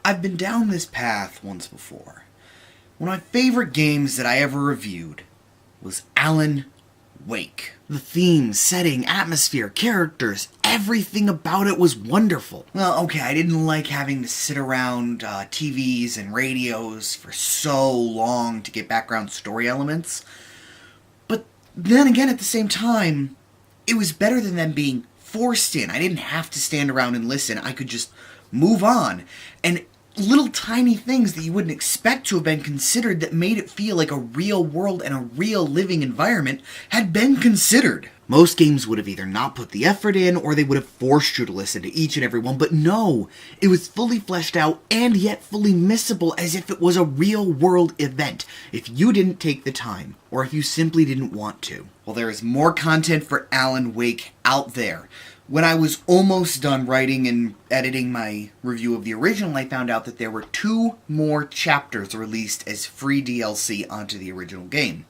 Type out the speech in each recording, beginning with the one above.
I've been down this path once before. One of my favorite games that I ever reviewed was Alan Wake. The theme, setting, atmosphere, characters, everything about it was wonderful. Well, okay, I didn't like having to sit around TVs and radios for so long to get background story elements. But then again, at the same time, it was better than them being forced in. I didn't have to stand around and listen. I could just move on. And little tiny things that you wouldn't expect to have been considered that made it feel like a real world and a real living environment had been considered. Most games would have either not put the effort in or they would have forced you to listen to each and every one, but no, it was fully fleshed out and yet fully missable as if it was a real world event if you didn't take the time or if you simply didn't want to. Well, there is more content for Alan Wake out there. When I was almost done writing and editing my review of the original, I found out that there were 2 more chapters released as free DLC onto the original game.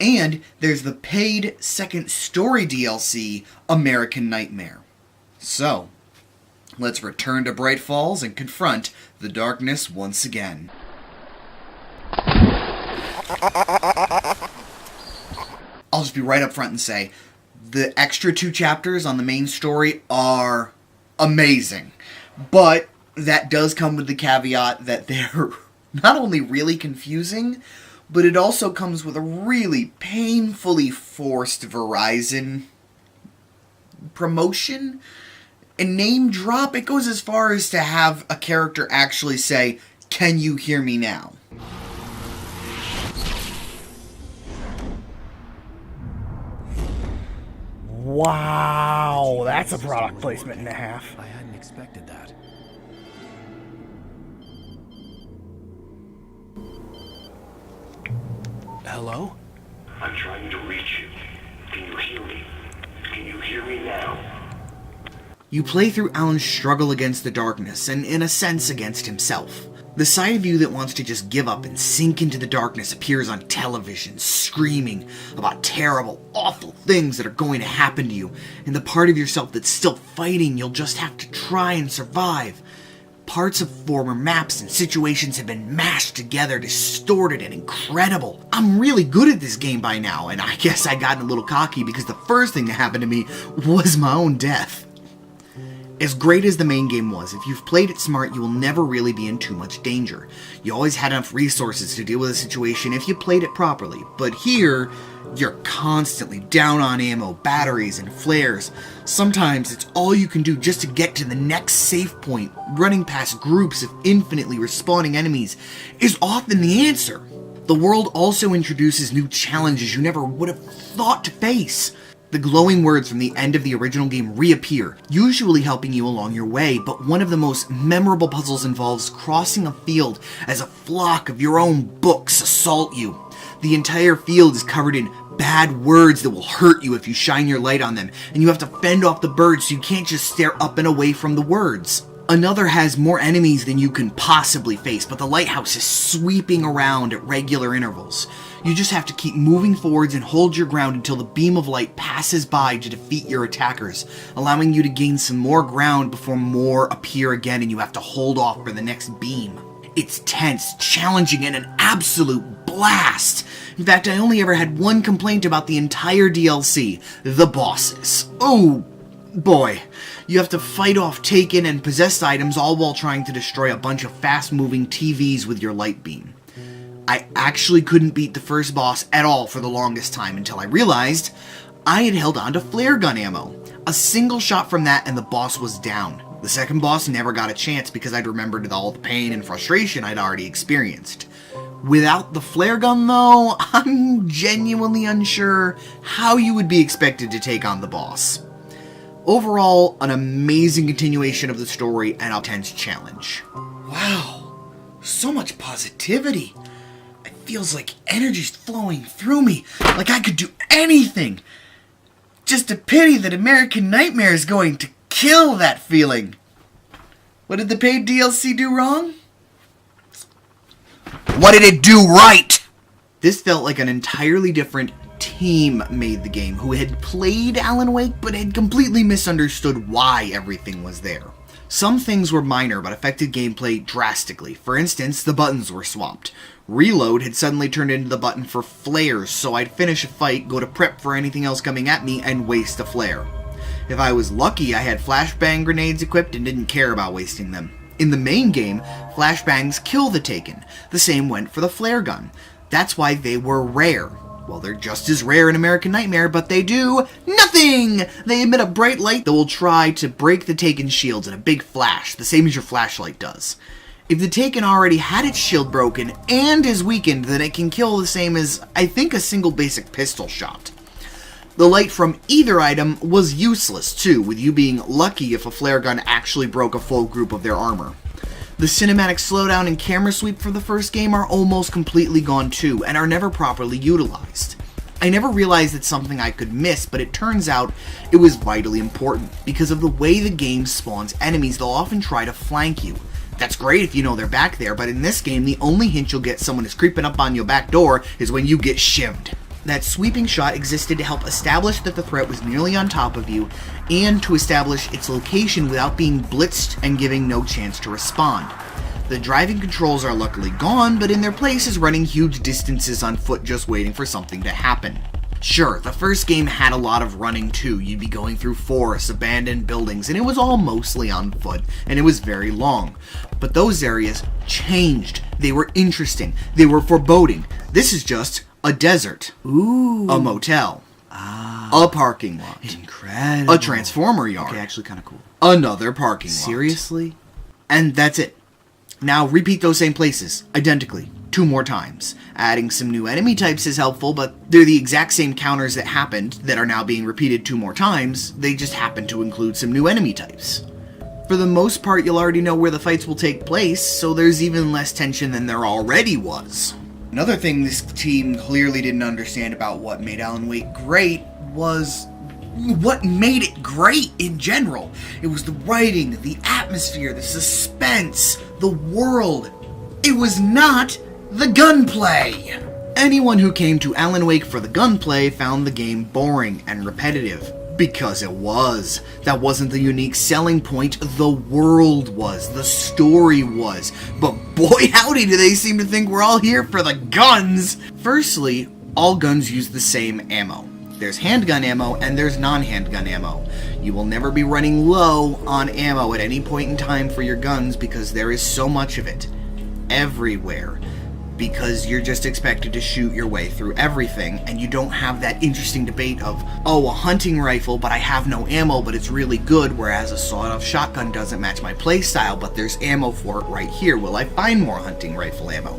And there's the paid second story DLC, American Nightmare. So, let's return to Bright Falls and confront the darkness once again. I'll just be right up front and say, the extra 2 chapters on the main story are amazing. But that does come with the caveat that they're not only really confusing, but it also comes with a really painfully forced Verizon promotion and name drop. It goes as far as to have a character actually say, "Can you hear me now?" Wow, that's a product placement and a half. I hadn't expected that. Hello? I'm trying to reach you. Can you hear me? Can you hear me now? You play through Alan's struggle against the darkness, and in a sense against himself. The side of you that wants to just give up and sink into the darkness appears on television, screaming about terrible, awful things that are going to happen to you, and the part of yourself that's still fighting you'll just have to try and survive. Parts of former maps and situations have been mashed together, distorted, and incredible. I'm really good at this game by now, and I guess I got a little cocky because the first thing that happened to me was my own death. As great as the main game was, if you've played it smart, you will never really be in too much danger. You always had enough resources to deal with a situation if you played it properly. But here, you're constantly down on ammo, batteries, and flares. Sometimes it's all you can do just to get to the next safe point. Running past groups of infinitely respawning enemies is often the answer. The world also introduces new challenges you never would have thought to face. The glowing words from the end of the original game reappear, usually helping you along your way, but one of the most memorable puzzles involves crossing a field as a flock of your own books assault you. The entire field is covered in bad words that will hurt you if you shine your light on them, and you have to fend off the birds so you can't just stare up and away from the words. Another has more enemies than you can possibly face, but the lighthouse is sweeping around at regular intervals. You just have to keep moving forwards and hold your ground until the beam of light passes by to defeat your attackers, allowing you to gain some more ground before more appear again and you have to hold off for the next beam. It's tense, challenging, and an absolute blast. In fact, I only ever had one complaint about the entire DLC, the bosses. Oh boy, you have to fight off taken and possessed items all while trying to destroy a bunch of fast-moving TVs with your light beam. I actually couldn't beat the first boss at all for the longest time until I realized I had held on to flare gun ammo. A single shot from that and the boss was down. The second boss never got a chance because I'd remembered all the pain and frustration I'd already experienced. Without the flare gun though, I'm genuinely unsure how you would be expected to take on the boss. Overall, an amazing continuation of the story and a tense challenge. Wow, so much positivity. It feels like energy's flowing through me, like I could do anything. Just a pity that American Nightmare is going to kill that feeling. What did the paid DLC do wrong? What did it do right? This felt like an entirely different team made the game, who had played Alan Wake but had completely misunderstood why everything was there. Some things were minor but affected gameplay drastically. For instance, the buttons were swapped. Reload had suddenly turned into the button for flares, so I'd finish a fight, go to prep for anything else coming at me, and waste a flare. If I was lucky, I had flashbang grenades equipped and didn't care about wasting them. In the main game, flashbangs kill the Taken. The same went for the flare gun. That's why they were rare. Well, they're just as rare in American Nightmare, but they do nothing! They emit a bright light that will try to break the Taken's shields in a big flash, the same as your flashlight does. If the Taken already had its shield broken and is weakened, then it can kill the same as, I think, a single basic pistol shot. The light from either item was useless too, with you being lucky if a flare gun actually broke a full group of their armor. The cinematic slowdown and camera sweep for the first game are almost completely gone too, and are never properly utilized. I never realized it's something I could miss, but it turns out it was vitally important. Because of the way the game spawns enemies, they'll often try to flank you. That's great if you know they're back there, but in this game, the only hint you'll get someone is creeping up on your back door is when you get shivved. That sweeping shot existed to help establish that the threat was nearly on top of you, and to establish its location without being blitzed and giving no chance to respond. The driving controls are luckily gone, but in their place is running huge distances on foot just waiting for something to happen. Sure, the first game had a lot of running too. You'd be going through forests, abandoned buildings, and it was all mostly on foot, and it was very long. But those areas changed. They were interesting. They were foreboding. This is just a desert. Ooh. A motel. A parking lot. Incredible. A transformer yard. Okay, actually kind of cool. Another parking lot. Seriously? And that's it. Now repeat those same places, identically, 2 more times. Adding some new enemy types is helpful, but they're the exact same counters that happened that are now being repeated 2 more times. They just happen to include some new enemy types. For the most part, you'll already know where the fights will take place, so there's even less tension than there already was. Another thing this team clearly didn't understand about what made Alan Wake great was what made it great in general. It was the writing, the atmosphere, the suspense, the world. It was not the gunplay. Anyone who came to Alan Wake for the gunplay found the game boring and repetitive. Because it was. That wasn't the unique selling point. The world was. The story was. But boy howdy do they seem to think we're all here for the guns! Firstly, all guns use the same ammo. There's handgun ammo and there's non-handgun ammo. You will never be running low on ammo at any point in time for your guns because there is so much of it. Everywhere. Because you're just expected to shoot your way through everything, and you don't have that interesting debate of, oh, a hunting rifle, but I have no ammo, but it's really good, whereas a sawed-off shotgun doesn't match my playstyle, but there's ammo for it right here. Will I find more hunting rifle ammo?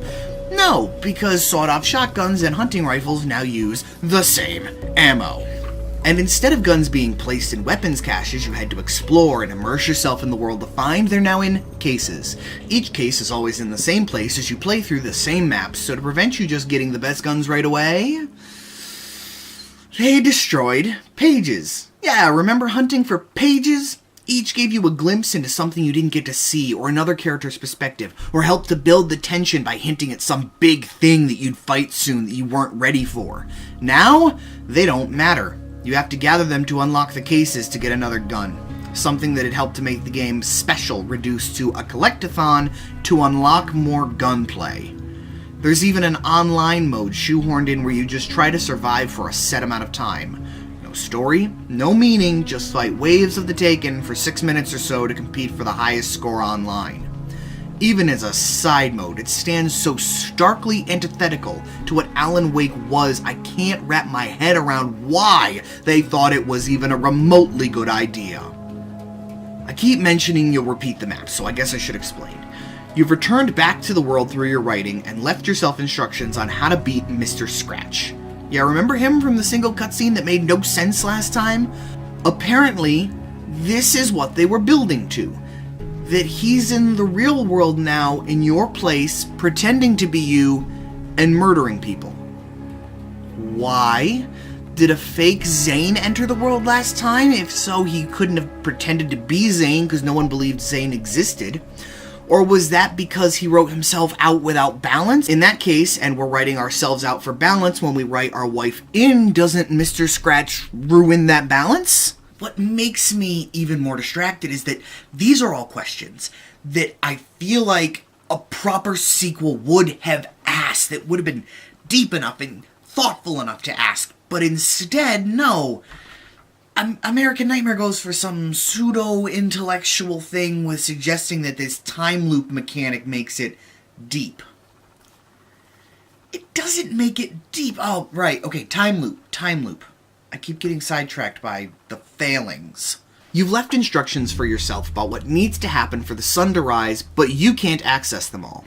No, because sawed-off shotguns and hunting rifles now use the same ammo. And instead of guns being placed in weapons caches you had to explore and immerse yourself in the world to find, they're now in cases. Each case is always in the same place as you play through the same maps, so to prevent you just getting the best guns right away, they destroyed pages. Yeah, remember hunting for pages? Each gave you a glimpse into something you didn't get to see, or another character's perspective, or helped to build the tension by hinting at some big thing that you'd fight soon that you weren't ready for. Now, they don't matter. You have to gather them to unlock the cases to get another gun. Something that had helped to make the game special, reduced to a collectathon to unlock more gunplay. There's even an online mode shoehorned in where you just try to survive for a set amount of time. No story, no meaning, just fight waves of the Taken for 6 minutes or so to compete for the highest score online. Even as a side mode, it stands so starkly antithetical to what Alan Wake was, I can't wrap my head around why they thought it was even a remotely good idea. I keep mentioning you'll repeat the map, so I guess I should explain. You've returned back to the world through your writing and left yourself instructions on how to beat Mr. Scratch. Yeah, remember him from the single cutscene that made no sense last time? Apparently, this is what they were building to. That he's in the real world now, in your place, pretending to be you, and murdering people. Why? Did a fake Zane enter the world last time? If so, he couldn't have pretended to be Zane because no one believed Zane existed. Or was that because he wrote himself out without balance? In that case, and we're writing ourselves out for balance when we write our wife in, doesn't Mr. Scratch ruin that balance? what makes me even more distracted is that these are all questions that I feel like a proper sequel would have asked, that would have been deep enough and thoughtful enough to ask. But instead, no. American Nightmare goes for some pseudo-intellectual thing with suggesting that this time loop mechanic makes it deep. It doesn't make it deep. Oh, right. Okay, time loop. I keep getting sidetracked by the failings. You've left instructions for yourself about what needs to happen for the sun to rise, but you can't access them all.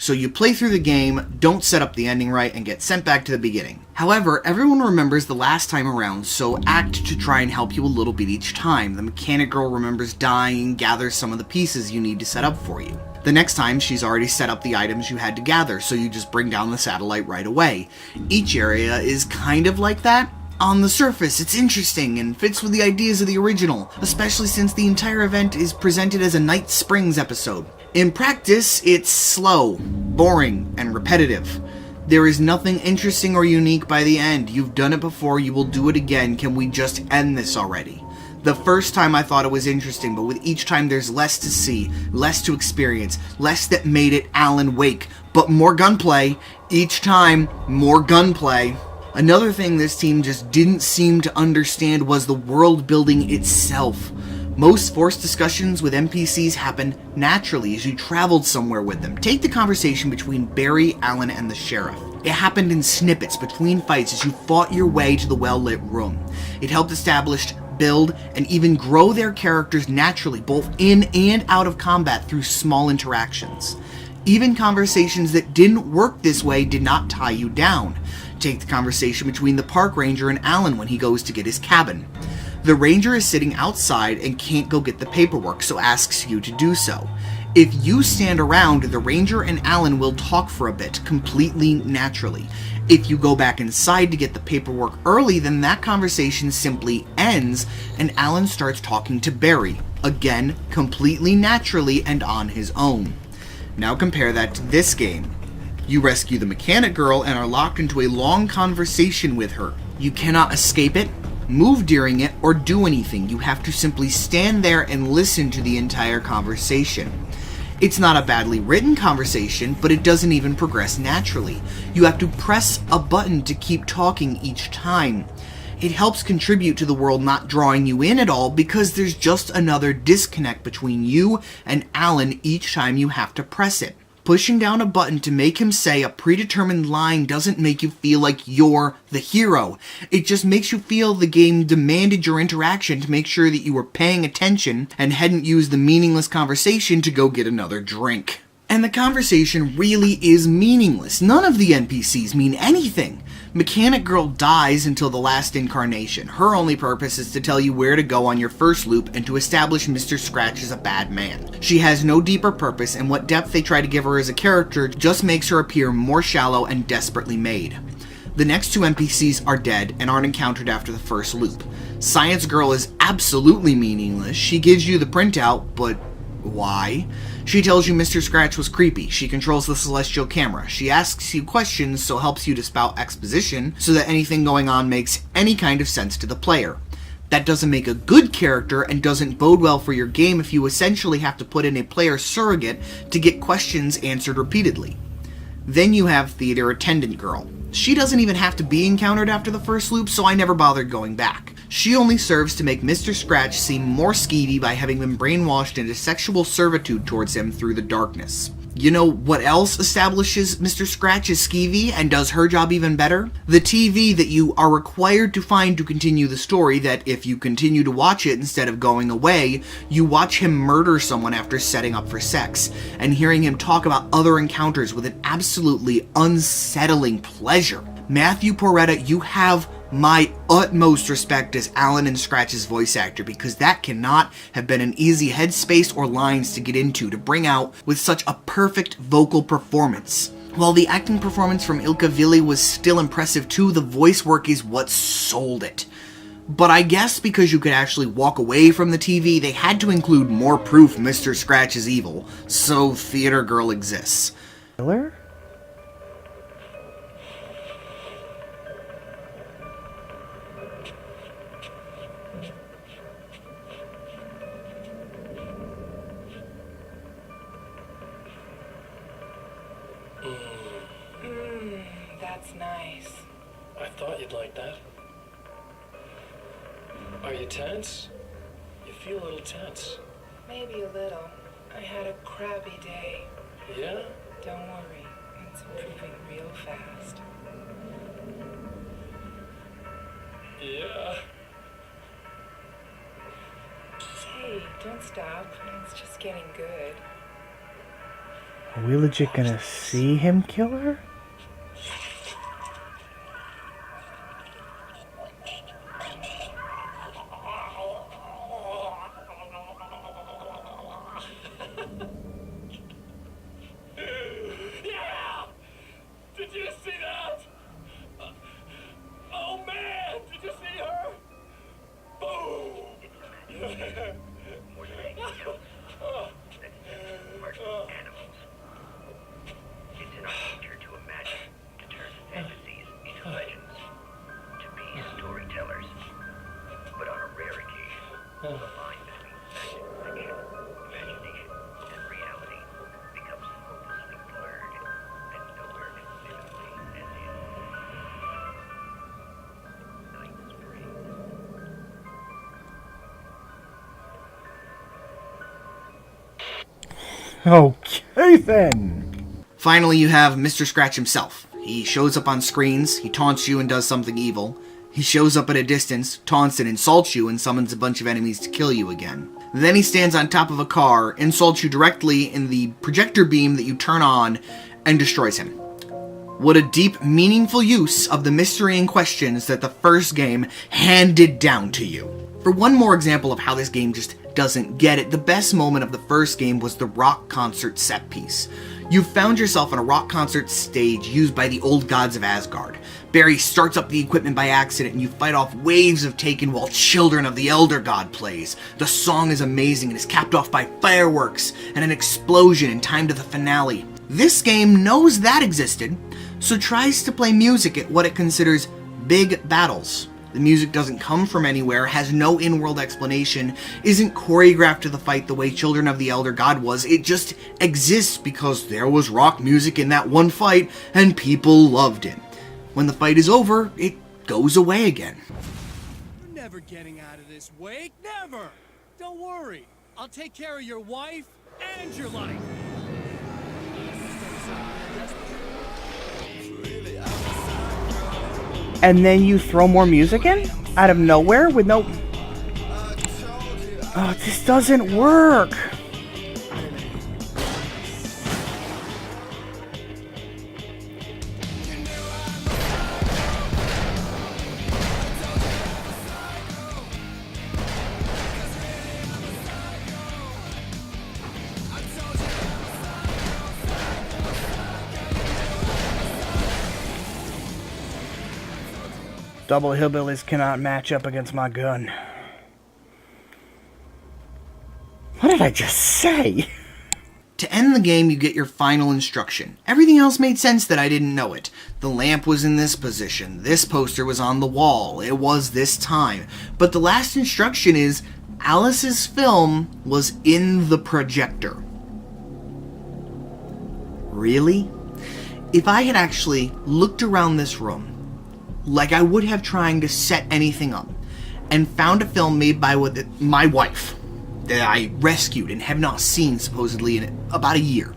So you play through the game, don't set up the ending right, and get sent back to the beginning. However, everyone remembers the last time around, so act to try and help you a little bit each time. The mechanic girl remembers dying, gathers some of the pieces you need to set up for you. The next time, she's already set up the items you had to gather, so you just bring down the satellite right away. Each area is kind of like that. On the surface, it's interesting and fits with the ideas of the original, especially since the entire event is presented as a Night Springs episode. In practice, it's slow, boring, and repetitive. There is nothing interesting or unique by the end. You've done it before, you will do it again. Can we just end this already? The first time I thought it was interesting, but with each time there's less to see, less to experience, less that made it Alan Wake, but more gunplay. Each time, more gunplay. Another thing this team just didn't seem to understand was the world building itself. Most forced discussions with NPCs happen naturally as you traveled somewhere with them. Take the conversation between Barry, Alan, and the sheriff. It happened in snippets between fights as you fought your way to the well-lit room. It helped establish, build, and even grow their characters naturally, both in and out of combat through small interactions. Even conversations that didn't work this way did not tie you down. Take the conversation between the park ranger and Alan when he goes to get his cabin. The ranger is sitting outside and can't go get the paperwork, so asks you to do so. If you stand around, the ranger and Alan will talk for a bit, completely naturally. If you go back inside to get the paperwork early, then that conversation simply ends and Alan starts talking to Barry, again, completely naturally and on his own. Now compare that to this game. You rescue the mechanic girl and are locked into a long conversation with her. You cannot escape it, move during it, or do anything. You have to simply stand there and listen to the entire conversation. It's not a badly written conversation, but it doesn't even progress naturally. You have to press a button to keep talking each time. It helps contribute to the world not drawing you in at all because there's just another disconnect between you and Alan each time you have to press it. Pushing down a button to make him say a predetermined line doesn't make you feel like you're the hero. It just makes you feel the game demanded your interaction to make sure that you were paying attention and hadn't used the meaningless conversation to go get another drink. And the conversation really is meaningless. None of the NPCs mean anything. Mechanic Girl dies until the last incarnation. Her only purpose is to tell you where to go on your first loop and to establish Mr. Scratch as a bad man. She has no deeper purpose, and what depth they try to give her as a character just makes her appear more shallow and desperately made. The next two NPCs are dead and aren't encountered after the first loop. Science Girl is absolutely meaningless. She gives you the printout, but why? She tells you Mr. Scratch was creepy. She controls the celestial camera. She asks you questions, so helps you to spout exposition, so that anything going on makes any kind of sense to the player. That doesn't make a good character and doesn't bode well for your game if you essentially have to put in a player surrogate to get questions answered repeatedly. Then you have Theater Attendant Girl. She doesn't even have to be encountered after the first loop, so I never bothered going back. She only serves to make Mr. Scratch seem more skeevy by having been brainwashed into sexual servitude towards him through the darkness. You know what else establishes Mr. Scratch as skeevy and does her job even better? The TV that you are required to find to continue the story, that if you continue to watch it instead of going away, you watch him murder someone after setting up for sex, and hearing him talk about other encounters with an absolutely unsettling pleasure. Matthew Porretta, you have my utmost respect as Alan and Scratch's voice actor, because that cannot have been an easy headspace or lines to get into to bring out with such a perfect vocal performance. While the acting performance from Ilka Ville was still impressive too, the voice work is what sold it. But I guess because you could actually walk away from the TV, they had to include more proof Mr. Scratch is evil, so Theater Girl exists. Killer? That's nice. I thought you'd like that. Are you tense? You feel a little tense. Maybe a little. I had a crappy day. Yeah? Don't worry, it's improving real fast. Yeah. Hey, don't stop. It's just getting good. Are we legit gonna see him kill her? Yeah! Did you see that? Oh man! Did you see her? Boom! More than anything else, that is animals. It's in our nature to imagine, to turn fantasies into legends, to be storytellers. But on a rare occasion, the line between fact and fiction, imagination and reality becomes hopelessly blurred and nowhere as vividly as in Night Springs. Okay then. Finally, you have Mr. Scratch himself. He shows up on screens, he taunts you and does something evil. He shows up at a distance, taunts and insults you, and summons a bunch of enemies to kill you again. Then he stands on top of a car, insults you directly in the projector beam that you turn on, and destroys him. What a deep, meaningful use of the mystery and questions that the first game handed down to you. For one more example of how this game just doesn't get it, the best moment of the first game was the rock concert set piece. You found yourself on a rock concert stage used by the old gods of Asgard. Barry starts up the equipment by accident and you fight off waves of Taken while Children of the Elder God plays. The song is amazing and is capped off by fireworks and an explosion in time to the finale. This game knows that existed, so tries to play music at what it considers big battles. The music doesn't come from anywhere, has no in-world explanation, isn't choreographed to the fight the way Children of the Elder God was. It just exists because there was rock music in that one fight and people loved it. When the fight is over, it goes away again. You're never getting out of this wake, never! Don't worry, I'll take care of your wife and your life! And then you throw more music in? Out of nowhere with no... Oh, this doesn't work. Double hillbillies cannot match up against my gun. What did I just say? To end the game, you get your final instruction. Everything else made sense that I didn't know it. The lamp was in this position, this poster was on the wall, it was this time. But the last instruction is, Alice's film was in the projector. Really? If I had actually looked around this room, like I would have trying to set anything up, and found a film made by my wife that I rescued and have not seen supposedly in about a year,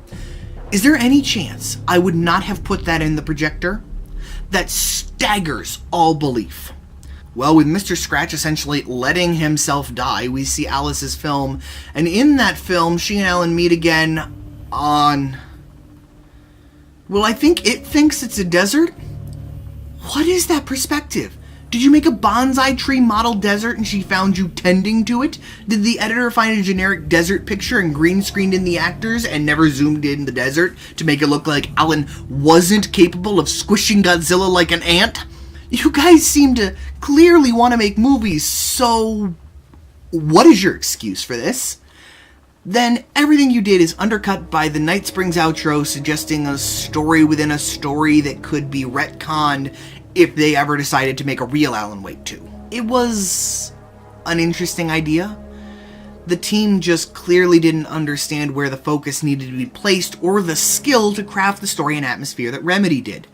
is there any chance I would not have put that in the projector? That staggers all belief. Well, with Mr. Scratch essentially letting himself die, we see Alice's film, and in that film, she and Alan meet again on... Well, I think it thinks it's a desert? What is that perspective? Did you make a bonsai tree model desert and she found you tending to it? Did the editor find a generic desert picture and green screened in the actors and never zoomed in the desert to make it look like Alan wasn't capable of squishing Godzilla like an ant? You guys seem to clearly want to make movies, so what is your excuse for this? Then everything you did is undercut by the Night Springs outro suggesting a story within a story that could be retconned if they ever decided to make a real Alan Wake 2. It was an interesting idea. The team just clearly didn't understand where the focus needed to be placed or the skill to craft the story and atmosphere that Remedy did.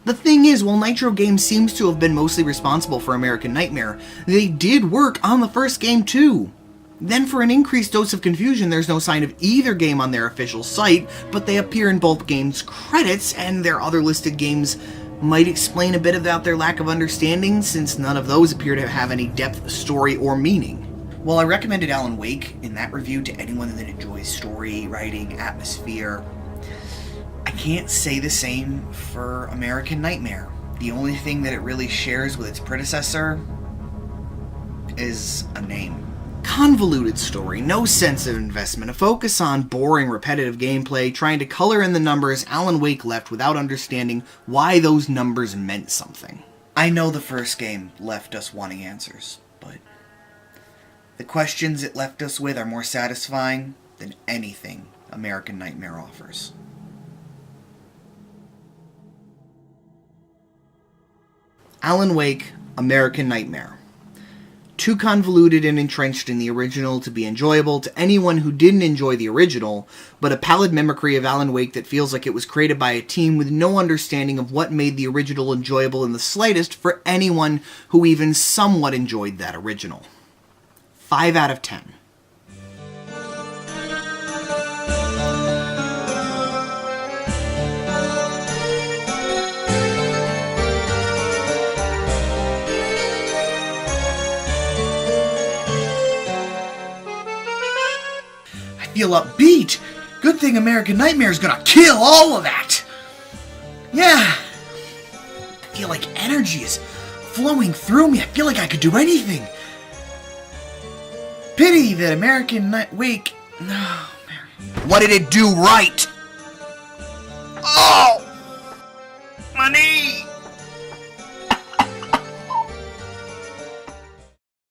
The thing is, while Nitro Games seems to have been mostly responsible for American Nightmare, they did work on the first game too. Then for an increased dose of confusion, there's no sign of either game on their official site, but they appear in both games' credits, and their other listed games might explain a bit about their lack of understanding, since none of those appear to have any depth, story, or meaning. While I recommended Alan Wake in that review to anyone that enjoys story, writing, atmosphere, I can't say the same for American Nightmare. The only thing that it really shares with its predecessor is a name. Convoluted story, no sense of investment, a focus on boring, repetitive gameplay, trying to color in the numbers. Alan Wake left without understanding why those numbers meant something. I know the first game left us wanting answers, but the questions it left us with are more satisfying than anything American Nightmare offers. Alan Wake, American Nightmare. Too convoluted and entrenched in the original to be enjoyable to anyone who didn't enjoy the original, but a pallid mimicry of Alan Wake that feels like it was created by a team with no understanding of what made the original enjoyable in the slightest for anyone who even somewhat enjoyed that original. 5 out of 10. I feel upbeat. Good thing American Nightmare is gonna kill all of that. Yeah. I feel like energy is flowing through me. I feel like I could do anything. Pity that American Wake... No, what did it do right? Oh! My knee!